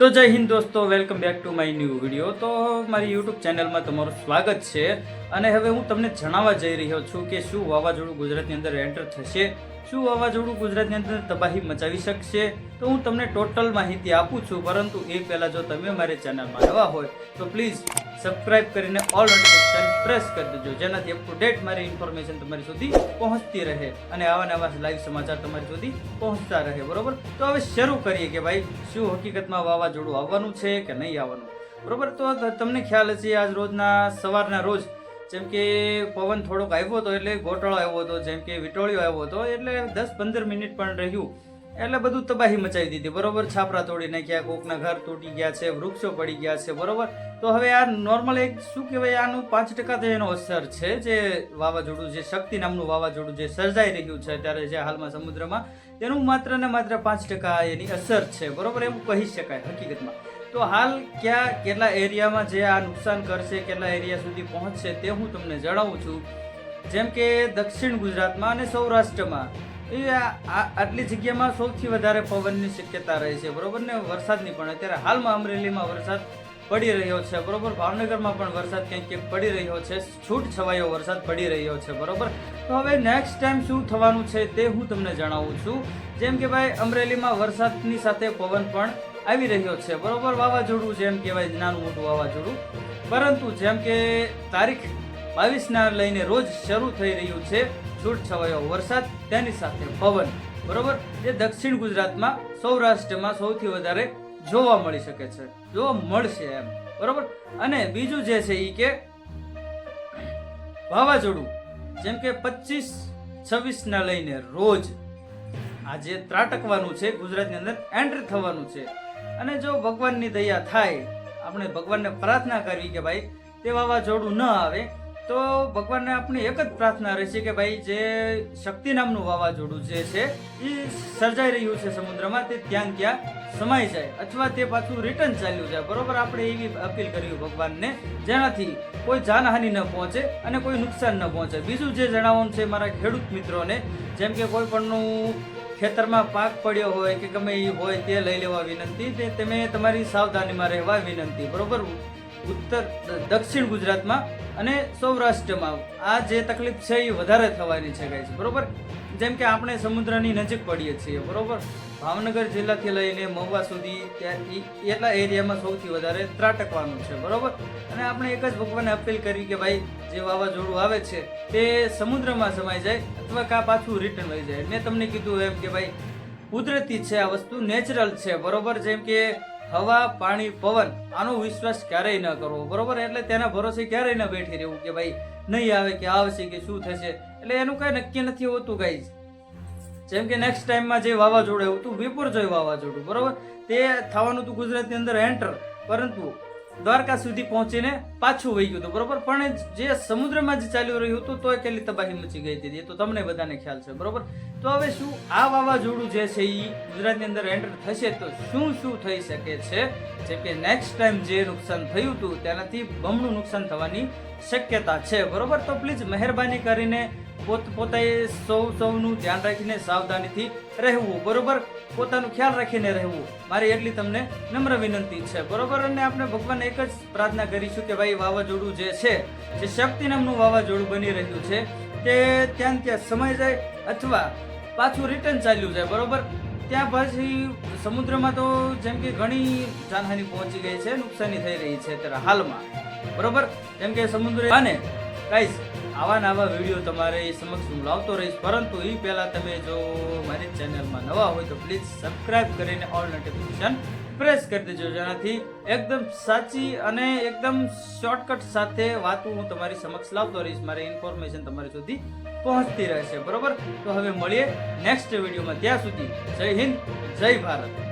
તો જય હિન્દ દોસ્તો, welcome back to my new video. તો મારી યુટ્યુબ ચેનલમાં તમારું સ્વાગત છે. અને હવે હું તમને જણાવવા જઈ રહ્યો છું કે શું વાવાઝોડું ગુજરાતની અંદર એન્ટર થશે, શું વાવાઝોડું ગુજરાતની અંદર તબાહી મચાવી શકશે. તો હું તમને ટોટલ માહિતી આપું છું, પરંતુ એ પહેલાં જો તમે મારી ચેનલમાં નવા હોય તો પ્લીઝ સબસ્ક્રાઇબ કરીને ઓલ નોટિફિકેશન પ્રેસ કરી દેજો, જેનાથી અપ ટુ ડેટ મારી ઇન્ફોર્મેશન તમારી સુધી પહોંચતી રહે અને આવા નવા લાઈવ સમાચાર તમારી સુધી પહોંચતા રહે. બરોબર, તો હવે શરૂ કરીએ કે ભાઈ શું હકીકતમાં વાવાઝોડું આવવાનું છે કે નહીં આવવાનું. બરોબર, તો તમને ખ્યાલ હશે આજ રોજના સવારના રોજ જેમ કે પવન થોડોક આવ્યો હતો, એટલે ગોટાળો આવ્યો હતો, જેમ કે વિટોળિયો આવ્યો હતો, એટલે 10-15 મિનિટ પણ રહ્યું એટલે બધું તબાહી મચાવી દીધી. બરોબર, છાપરા તોડી નાખ્યા, કોકના ઘર તૂટી ગયા છે, વૃક્ષો પડી ગયા છે. બરોબર, તો હવે આ નોર્મલ એક શું કહેવાય, આનું 5% એનો અસર છે. જે વાવાઝોડું, જે શક્તિ નામનું વાવાઝોડું જે સર્જાઈ રહ્યું છે અત્યારે જે હાલમાં સમુદ્રમાં, તેનું માત્ર ને માત્ર 5% એની અસર છે. બરોબર, એવું કહી શકાય હકીકતમાં. તો હાલ કેટલા એરિયામાં જે આ નુકસાન કરશે, કેટલા એરિયા સુધી પહોંચશે તે હું તમને જણાવું છું. જેમ કે દક્ષિણ ગુજરાતમાં અને સૌરાષ્ટ્રમાં આટલી જગ્યામાં સૌથી વધારે પવનની શક્યતા રહે છે. બરોબર ને, વરસાદની પણ અત્યારે હાલમાં અમરેલીમાં વરસાદ પડી રહ્યો છે. બરોબર, ભાવનગરમાં પણ વરસાદ ક્યાંક ક્યાંક પડી રહ્યો છે, છૂટ છવાયો વરસાદ પડી રહ્યો છે. બરોબર, તો હવે નેક્સ્ટ ટાઈમ શું થવાનું છે તે હું તમને જણાવું છું. જેમ કે ભાઈ અમરેલીમાં વરસાદની સાથે પવન પણ આવી રહ્યો છે. બરોબર, વાવાઝોડું જેમ કહેવાય નાનું મોટું વાવાઝોડું, પરંતુ જેમ કે તારીખ 22 લઈને રોજ શરૂ થઈ રહ્યું છે છૂટ છવાયો વરસાદ, તેની સાથે પવન. બરોબર, જે દક્ષિણ ગુજરાતમાં સૌરાષ્ટ્રમાં સૌથી વધારે જોવા મળી શકે છે, જોવા મળશે એમ. બરોબર, અને બીજું જે છે એ કે વાવાઝોડું જેમ કે 25-26 લઈને રોજ આજે ત્રાટકવાનું છે, ગુજરાતની અંદર એન્ટર થવાનું છે. અને જો ભગવાનની દયા થાય, આપણે ભગવાનને પ્રાર્થના કરવી કે ભાઈ તે વાવાઝોડું ન આવે, તો ભગવાનને આપણી એક જ પ્રાર્થના રહેશે કે ભાઈ જે શક્તિ નામનું વાવાઝોડું જે છે એ સર્જાઈ રહ્યું છે સમુદ્રમાં, તે ત્યાં સમાઈ જાય અથવા તે પાછું રિટર્ન ચાલ્યું જાય. બરોબર, આપણે એવી અપીલ કરવી ભગવાનને, જેનાથી કોઈ જાનહાનિ ન પહોંચે અને કોઈ નુકસાન ન પહોંચે. બીજું જે જણાવવાનું છે મારા ખેડૂત મિત્રોને, જેમ કે કોઈ પણનું ખેતરમાં પાક પડ્યો હોય કે ગમે એ હોય તે લઈ લેવા વિનંતી, તે તમે તમારી સાવધાનીમાં રહેવા વિનંતી. બરોબર, દક્ષિણ ગુજરાતમાં અને સૌરાષ્ટ્રમાં આ જે તકલીફ છે એ વધારે થવાની છે ગાઈસ. બરોબર, જેમ કે આપણે સમુદ્રની નજીક પડીએ છીએ. બરોબર, ભાવનગર જિલ્લાથી લઈને મહુવા સુધી એટલા એરિયામાં સૌથી વધારે ત્રાટકવાનું છે. બરોબર, અને આપણે એક જ ભગવાનને અપીલ કરી કે ભાઈ જે વાવાઝોડું આવે છે તે સમુદ્રમાં સમાઈ જાય અથવા કા પાછું રિટર્ન લઈ જાય. મેં તમને કીધું એમ કે ભાઈ કુદરતી છે, આ વસ્તુ નેચરલ છે. બરોબર, જેમ કે હવા, પાણી, પવન, આનો વિશ્વાસ ક્યારેય ન કરવો. બરોબર, એટલે તેના ભરોસે ક્યારેય ન બેઠી રહેવું કે ભાઈ નહીં આવે કે આવશે કે શું થશે, એટલે એનું કઈ નક્કી નથી હોતું ગાઈઝ. જેમ કે નેક્સ્ટ ટાઈમમાં જે વાવાઝોડું એવું હતું વિપુરજોય વાવાઝોડું, બરોબર, તે થવાનું હતું ગુજરાતની અંદર એન્ટર, પરંતુ દ્વારકા સુધી પહોંચીને પાછું વહી ગયું હતું. બરોબર, પણ જે સમુદ્રમાં જ ચાલ્યું રહ્યું હતું તો કેટલી તબાહી મચી ગઈ હતી એ તો તમને બધાને ખ્યાલ છે. બરોબર, તો હવે શું આ વાવાઝોડું જે છે એ ગુજરાતની અંદર એન્ટર થશે તો શું થઈ શકે છે. જેમ કે નેક્સ્ટ ટાઈમ જે નુકસાન થયું હતું તેનાથી બમણું નુકસાન થવાની શક્યતા છે. બરોબર, તો પ્લીઝ મહેરબાની કરીને પોતે સૌનું ધ્યાન રાખીને સાવધાનીથી રહેવું. બરોબર, પોતાનું ખ્યાલ રાખીને રહેવું, મારી એટલી તમને નમ્ર વિનંતી છે. બરોબર, અને આપણે ભગવાનને એક જ પ્રાર્થના કરીશું કે ભાઈ વાવાઝોડું જે છે, જે શક્તિ નામનું વાવાઝોડું બની રહ્યું છે, તે ત્યાં સમાઈ જાય અથવા પાછું રિટર્ન ચાલ્યું જાય. બરોબર, ત્યાં પછી સમુદ્રમાં તો જેમ કે ઘણી જાનહાનિ પહોંચી ગઈ છે, નુકસાની થઈ રહી છે અત્યારે હાલમાં. બરોબર, જેમ કે સમુદ્ર અને ગાઈસ આવા વિડીયો તમારે સમક્ષ હું લાવતો રહીશ, પરંતુ એ પહેલાં તમે જો મારી ચેનલમાં નવા હોય તો પ્લીઝ સબસ્ક્રાઇબ કરીને ઓલ નોટિફિકેશન પ્રેસ કરી દેજો, જેનાથી એકદમ સાચી અને એકદમ શોર્ટકટ સાથે વાતો હું તમારી સમક્ષ લાવતો રહીશ, મારી ઇન્ફોર્મેશન તમારી સુધી પહોંચતી રહેશે. બરોબર, તો હવે મળીએ નેક્સ્ટ વિડીયોમાં. ત્યાં સુધી જય હિન્દ, જય ભારત.